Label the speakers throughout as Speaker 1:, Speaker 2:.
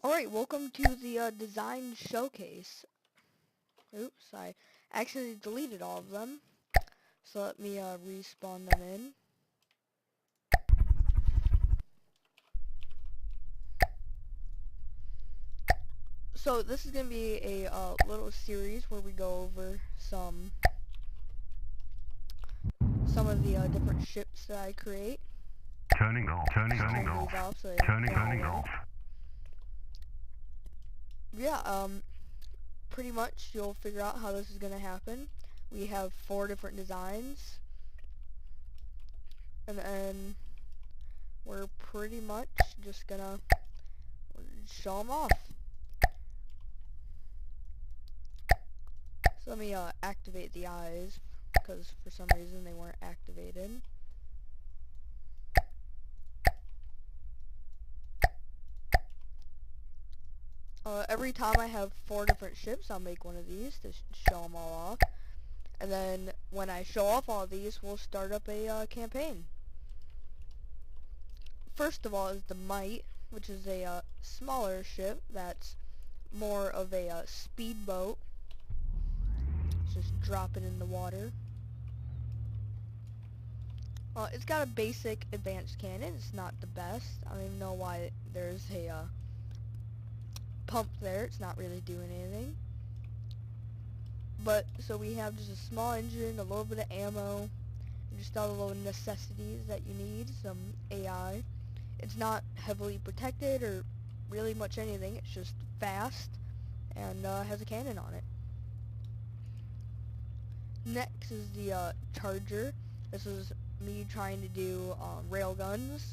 Speaker 1: Alright, welcome to the design showcase. Oops, I actually deleted all of them. So let me respawn them in. So this is going to be a little series where we go over some of the different ships that I create.
Speaker 2: Turning off.
Speaker 1: Off so they
Speaker 2: Turning
Speaker 1: don't
Speaker 2: off.
Speaker 1: Yeah, pretty much you'll figure out how this is going to happen. We have 4 different designs. And then we're pretty much just gonna show them off. So let me activate the eyes, because for some reason they weren't activated. Every time I have 4 different ships, I'll make one of these to show them all off. And then when I show off all of these, we'll start up a campaign. First of all is the Might, which is a smaller ship that's more of a speedboat. Just drop it in the water. It's got a basic advanced cannon. It's not the best. I don't even know why there's a pump there. It's not really doing anything. But, so we have just a small engine, a little bit of ammo, and just all the little necessities that you need, some AI. It's not heavily protected or really much anything. It's just fast and has a cannon on it. Next is the Charger. This is me trying to do railguns.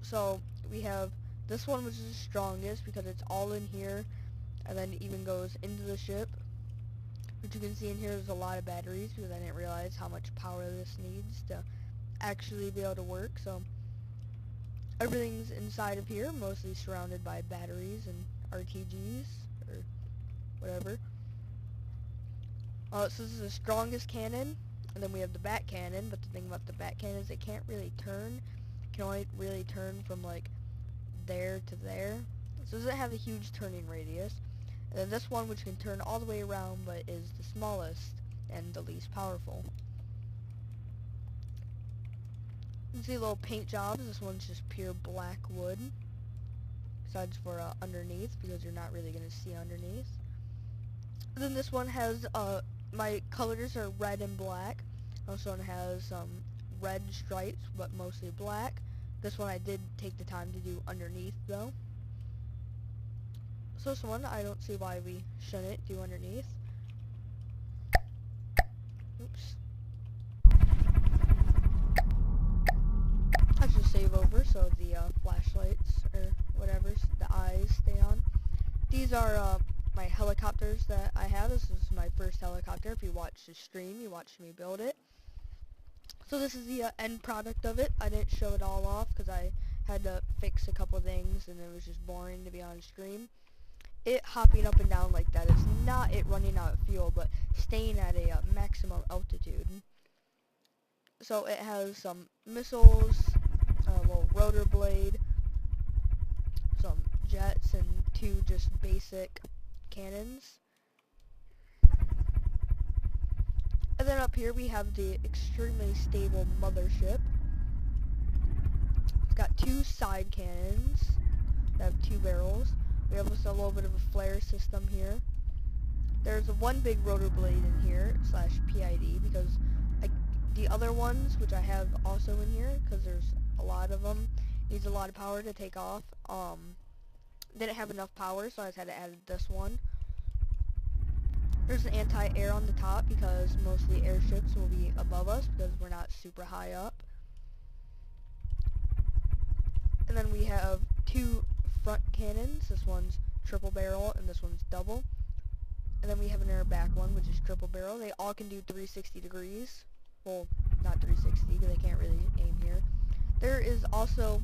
Speaker 1: So we have this one, which is the strongest because it's all in here and then it even goes into the ship. But you can see in here there's a lot of batteries because I didn't realize how much power this needs to actually be able to work. So everything's inside of here, mostly surrounded by batteries and RTGs or whatever. So this is the strongest cannon, and then we have the bat cannon, but the thing about the bat cannon is it can't really turn. It can only really turn from like there to there. So it doesn't have a huge turning radius. And then this one, which can turn all the way around, but is the smallest and the least powerful. You can see little paint jobs. This one's just pure black wood. Besides for underneath, because you're not really going to see underneath. And then this one has my colors are red and black. This one has some red stripes, but mostly black. This one I did take the time to do underneath, though. So this one, I don't see why we shouldn't do underneath. Oops. I should save over so the flashlights, or whatever, the eyes stay on. These are my helicopters that I have. This is my first helicopter. If you watched the stream, you watched me build it. So this is the end product of it. I didn't show it all off because I had to fix a couple things and it was just boring to be on stream. It hopping up and down like that is not it running out of fuel, but staying at a maximum altitude. So it has some missiles, a little rotor blade, some jets, and 2 just basic cannons. And then up here we have the extremely stable mothership. It's got 2 side cannons that have 2 barrels. We have also a little bit of a flare system here. There's one big rotor blade in here, slash PID, because the other ones, which I have also in here, because there's a lot of them, needs a lot of power to take off. Didn't have enough power, so I just had to add this one. There's an anti-air on the top because most of the airships will be above us because we're not super high up. And then we have 2 front cannons. This one's triple barrel and this one's double. And then we have another back one, which is triple barrel. They all can do 360 degrees. Well, not 360 because they can't really aim here. There is also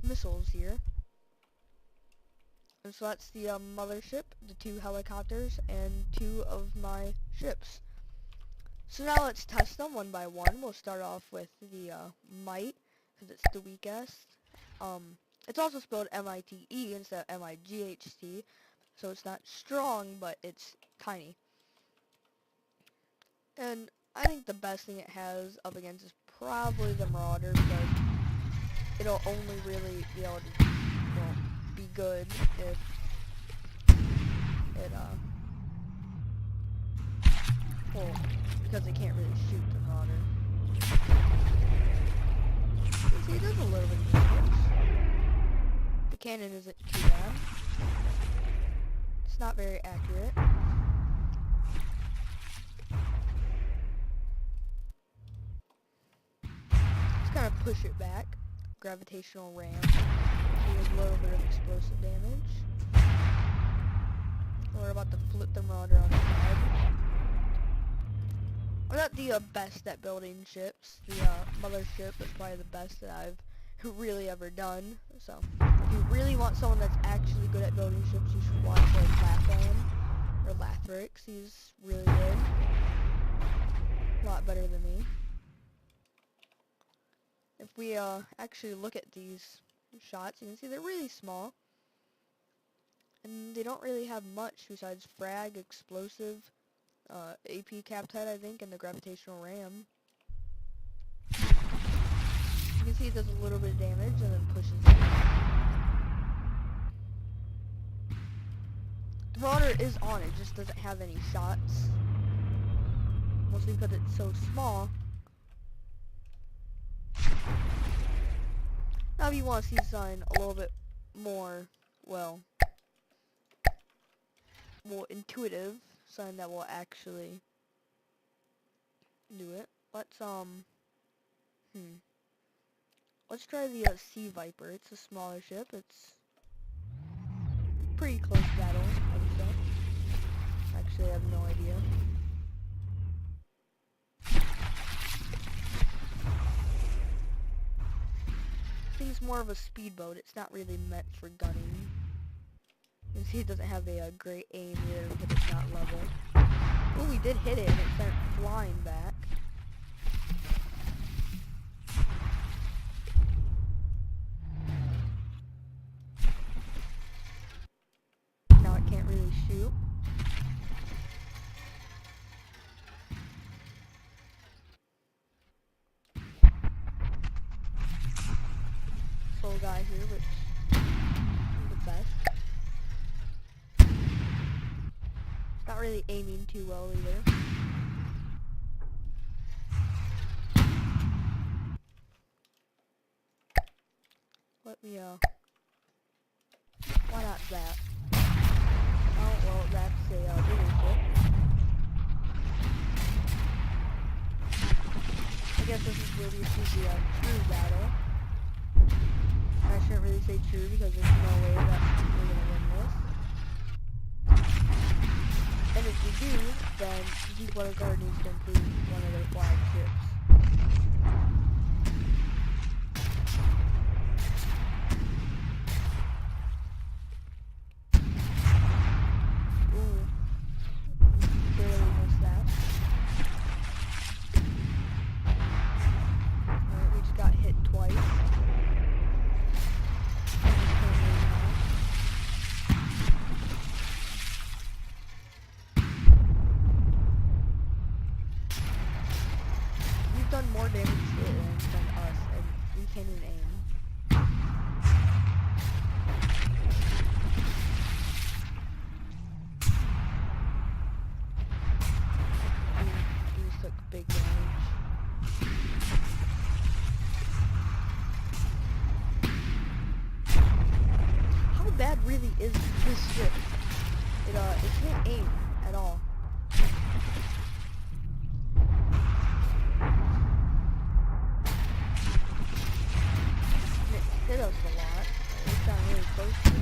Speaker 1: missiles here. And so that's the mothership, the 2 helicopters, and 2 of my ships. So now let's test them one by one. We'll start off with the Might, because it's the weakest. It's also spelled M-I-T-E instead of M-I-G-H-T, so it's not strong, but it's tiny. And I think the best thing it has up against is probably the Marauder, because it'll only really be able to, well, be good if it, well, because it can't really shoot the Marauder. You see, it does a little bit of damage. The cannon isn't too bad. It's not very accurate. Just kind of push it back. Gravitational ram. Do a little bit of explosive damage. We're about to flip the Marauder on its head. I'm not the best at building ships. The mothership is probably the best that I've really ever done. So, if you really want someone that's actually good at building ships, you should watch like Lathan or Lathrix. He's really good. A lot better than me. If we actually look at these shots, you can see they're really small. And they don't really have much besides frag, explosive, AP capped head, I think, and the gravitational ram. You can see it does a little bit of damage and then pushes it. The Marauder is on, it just doesn't have any shots. Mostly because it's so small. Now if you want to see something a little bit more, well, more intuitive, something that will actually do it. Let's try the Sea Viper. It's a smaller ship. It's pretty close battle, I would say. Actually, I have no idea. I think it's more of a speedboat. It's not really meant for gunning. You can see it doesn't have a great aim either because it's not level. Oh, we did hit it and it started flying back. Now it can't really shoot. Slow guy here, which is the best. Not really aiming too well either. Let me, why not that? Oh, well, that's a, bigger ship. I guess this is where we see the, true battle. I shouldn't really say true because there's no way that we're gonna win this. And if we do, then Deepwater Guard needs to improve one of their flagships. Ooh. Barely missed that. Alright, we just got hit twice. Done more damage to it than us, and we can't even aim. We just took big damage. How bad really is this ship? It can't aim at all. Hit us a lot. We got really close to it.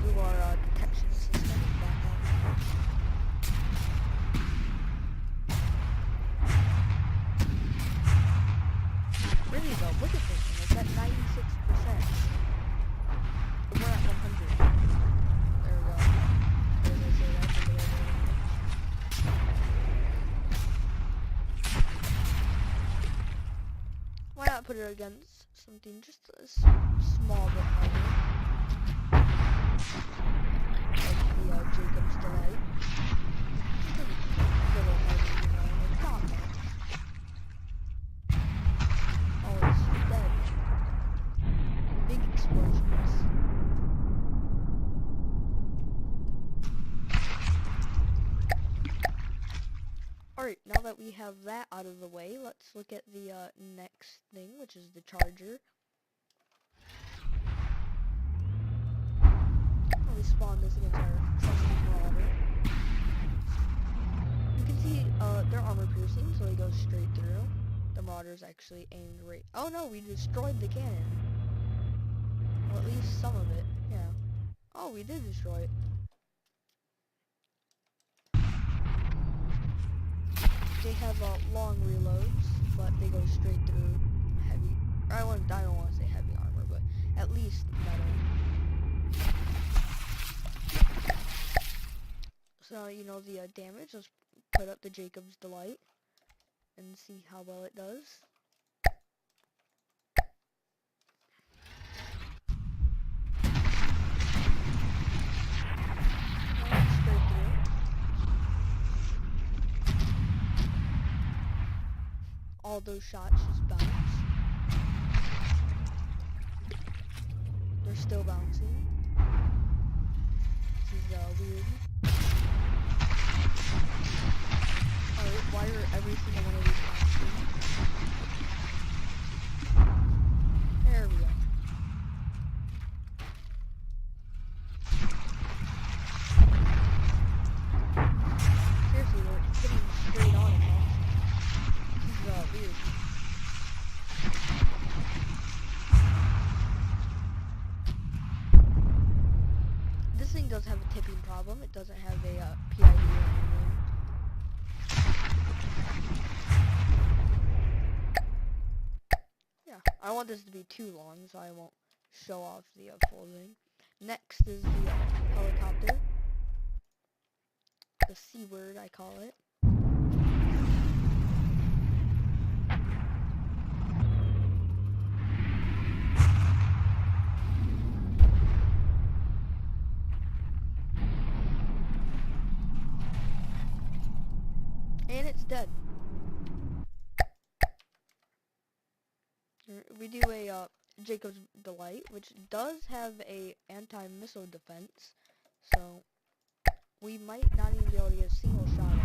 Speaker 1: Move our detection system back on. Really though, look at this thing. It's at 96%. But we're at 100. There we go. What did I say? That's a little bit. Why not put put it against something just a small bit harder. Like the Jacob's Delight. Just a little harder, you know, like not much. Oh, it's dead. Big explosions. Alright, now that we have that out of the way, let's look at the next thing, which is the charger. We spawn this against our trusty marauder. You can see they're armor piercing, so he goes straight through. The marauder's actually aimed right. Oh no, we destroyed the cannon. Well, at least some of it, yeah. Oh, we did destroy it. They have long reloads, but they go straight through heavy. I don't want to say heavy armor, but at least metal. So you know the damage. Let's put up the Jacob's Delight and see how well it does. Straight through. All those shots just bounce. They're still bouncing. This is weird. Alright, why are every single one of these bouncing? There we go. Seriously, they're hitting straight on it now. This is weird. This thing does have a tipping problem. It doesn't have a PID or anything. Yeah, I don't want this to be too long, so I won't show off the full thing. Next is the helicopter. The C word, I call it. And it's dead. We do a Jacob's Delight, which does have a anti-missile defense, so we might not even be able to get a single shot at it.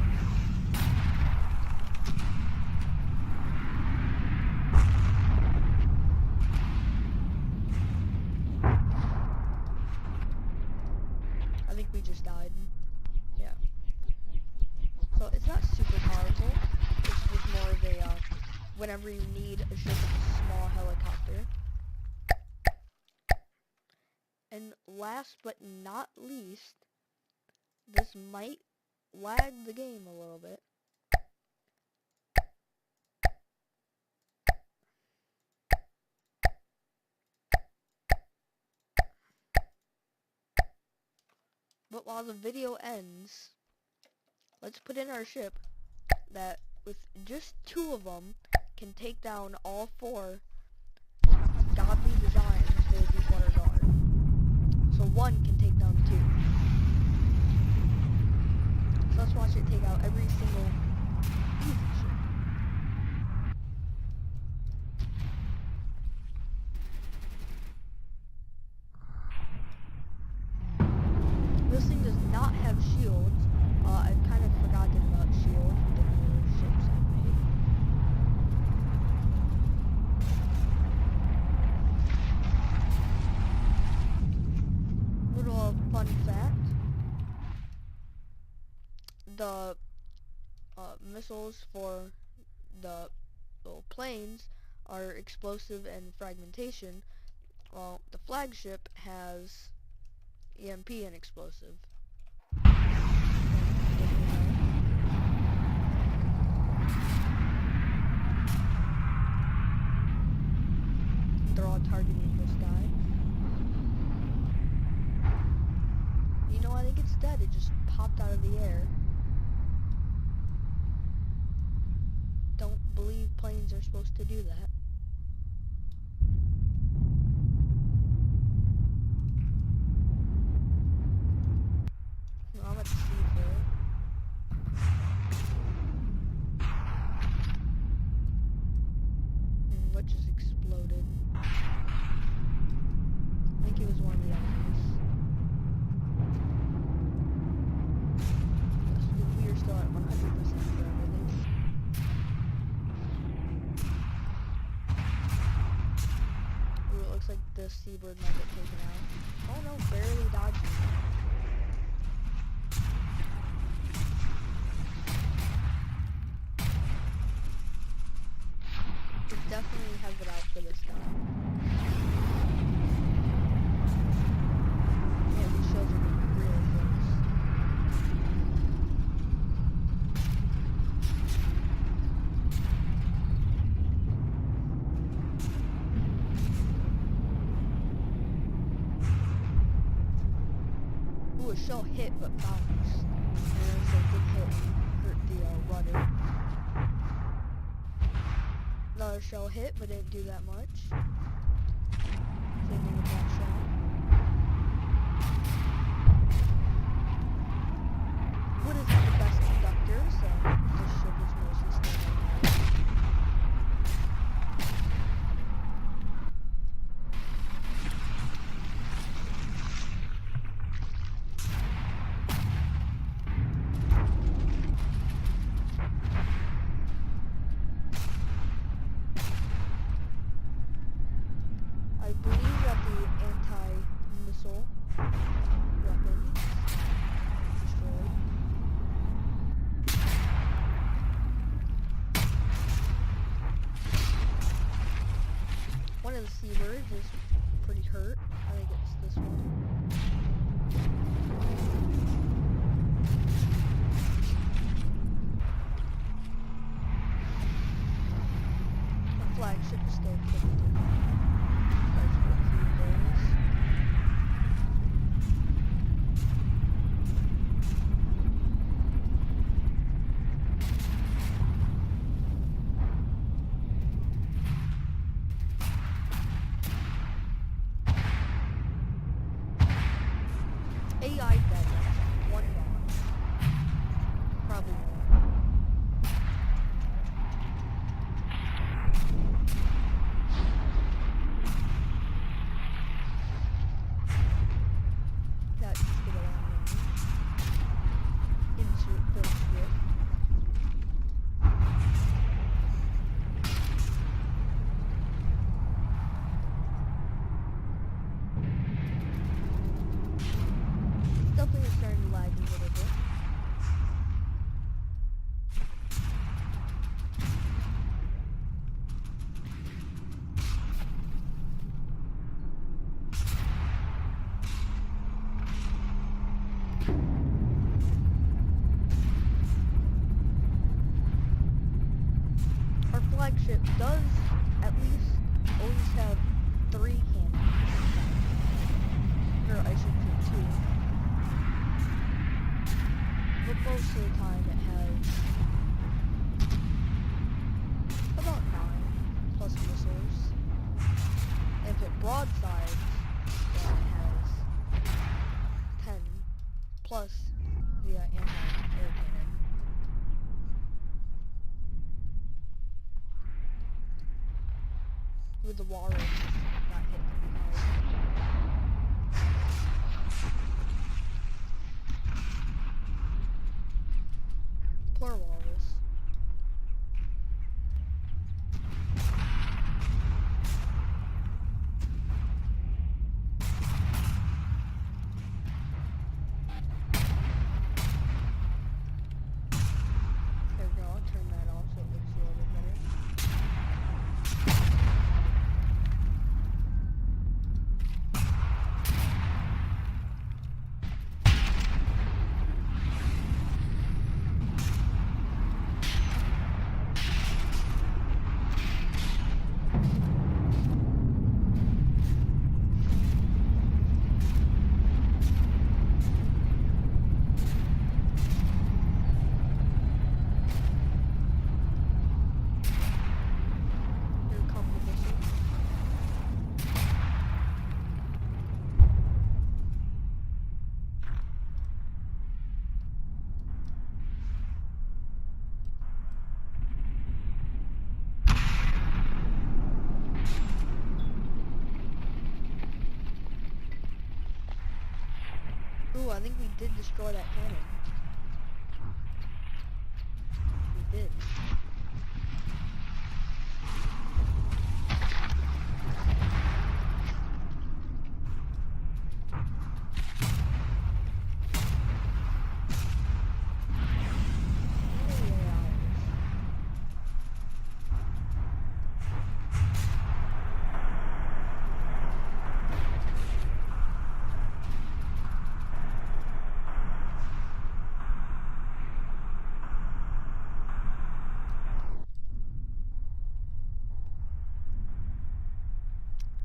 Speaker 1: I think we just died. Yeah. So it's not super powerful. It's just more of a, whenever you need a small helicopter. And last but not least, this might lag the game a little bit. But while the video ends, let's put in our ship that with just 2 of them can take down all 4 godly designs for the Deepwater Guard. So 1 can take down 2. So let's watch it take out every single easy ship. This thing does not have shields. I've kind of forgotten about shields with the newer ships I've made. Little fun fact. The missiles for the little planes are explosive and fragmentation, while the flagship has EMP and explosive. They're all targeting this guy. You know, I think it's dead. It just popped out of the air. Don't believe planes are supposed to do that. this seabird might get taken out. Oh no, barely dodging. It definitely has it out for this guy. Yeah, these shells are getting really close. Ooh, a shell hit but bounced. And then so a good hit hurt the rudder. Another shell hit but didn't do that much. Same thing with that shell. Wood is not the best conductor, so this ship is mostly staying right now. I believe that the anti-missile weapons destroyed. One of the seabirds is pretty hurt. I think it's this one. The flagship is still pretty down. AI dead, that's one bomb. Probably more. That just get a long range. Into the swift. Definitely starting to lag a little bit. Our flagship does at least always have 3 cannons. Or I should say 2. But most of the time it has about 9 plus missiles. And if it broadsides, then it has 10 plus the anti-air cannon. With the walrus got hit pretty hard. Poor walrus. There we go, I'll turn that off so it looks a little bit better. Here come the missiles. Ooh, I think we did destroy that cannon. We did.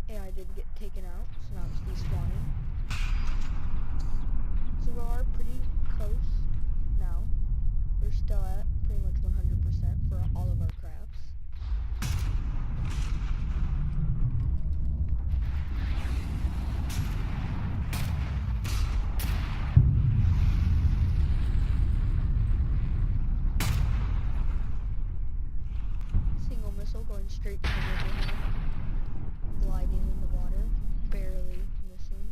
Speaker 1: AI did get taken out, so now it's despawning. So we are pretty close now. We're still at pretty much 100% for all of our crafts. Single missile going straight to the river now. Gliding in the water, barely missing.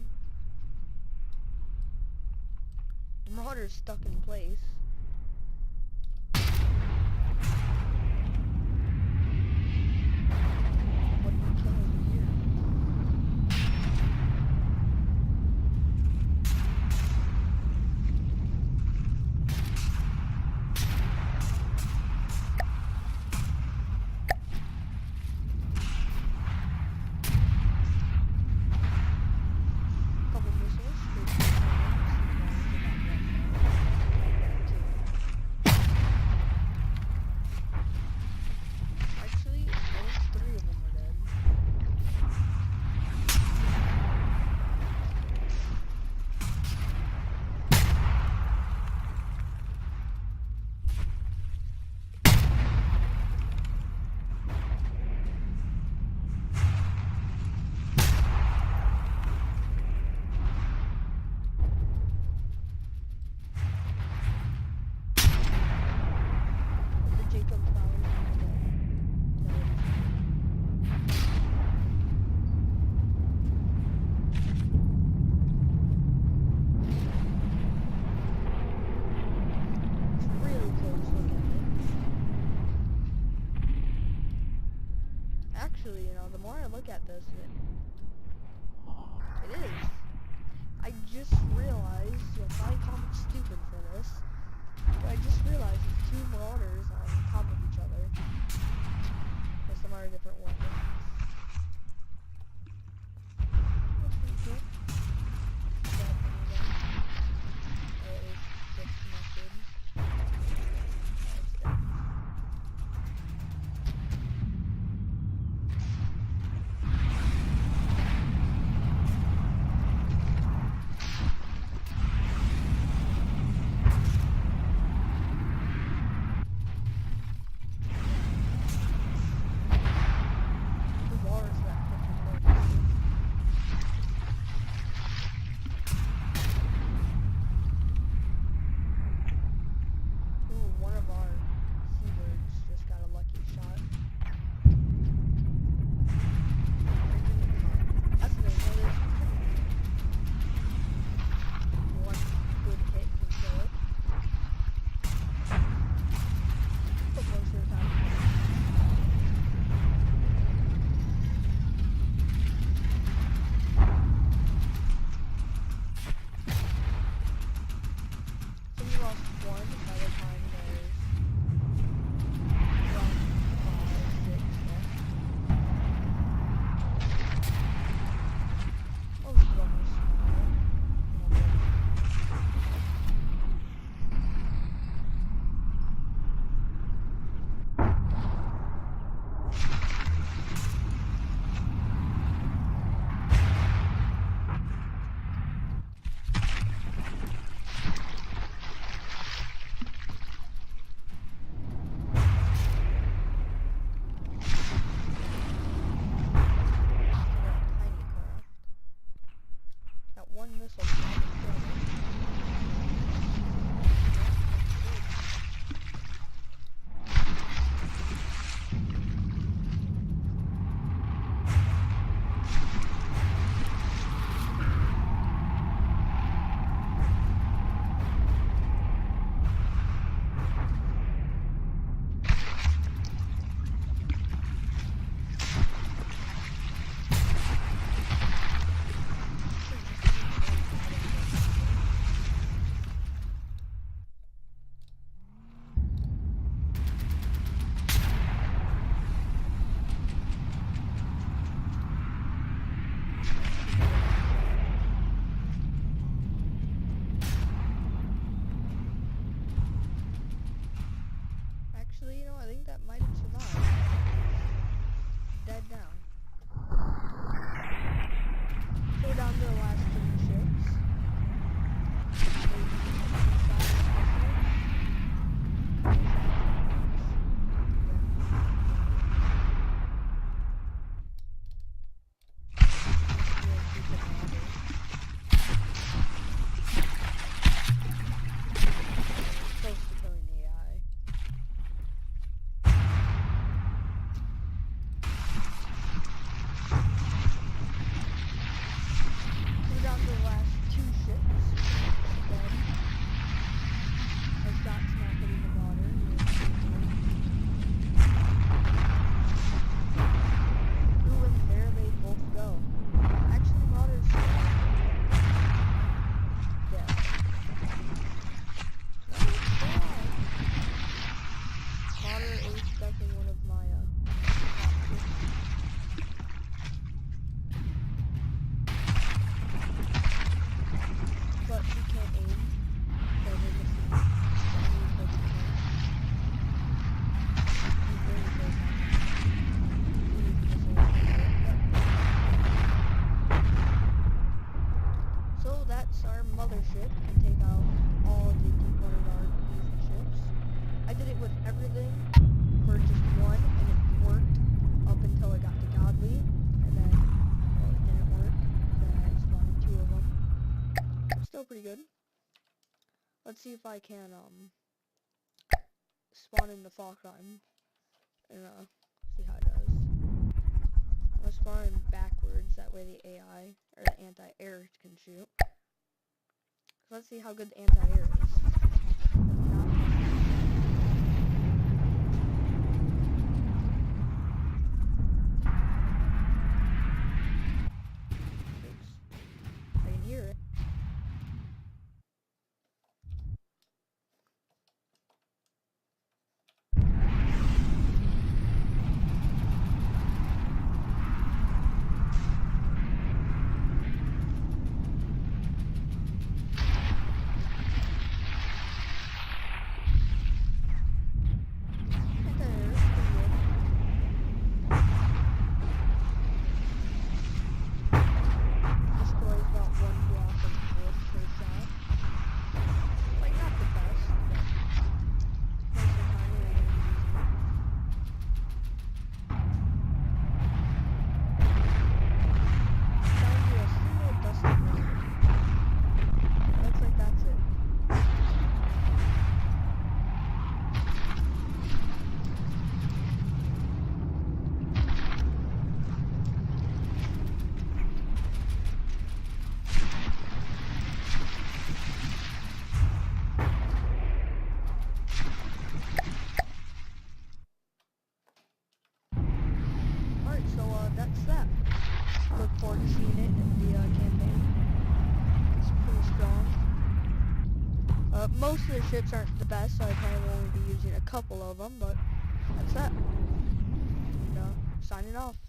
Speaker 1: The Marauder's stuck in place. What did we kill over here? Couple missiles straight to the Actually, all three of them are dead. The Jacob Flower is now dead. No, it's really close, look at it. Actually, you know, the more I look at this, it is. I just realized, you'll probably call me stupid for this, but I just realized there's two Marauders on top of each other. With some other different weapons. That's pretty cool. It is disconnected. It's dead. ship and take out all the deep-water guard easy ships. I did it with everything for just one, and it worked up until I got to Godly, and then, well, it didn't work. Then I spawned 2 of them. Still pretty good. Let's see if I can, spawn in the Falkheim, and, see how it does. I'm gonna spawn in backwards, that way the AI, or the anti-air can shoot. So let's see how good the anti-air is. I can hear it. That's that. Look forward to seeing it in the campaign. It's pretty strong. Most of the ships aren't the best, so I probably will only be using a couple of them, but that's that. And, signing off.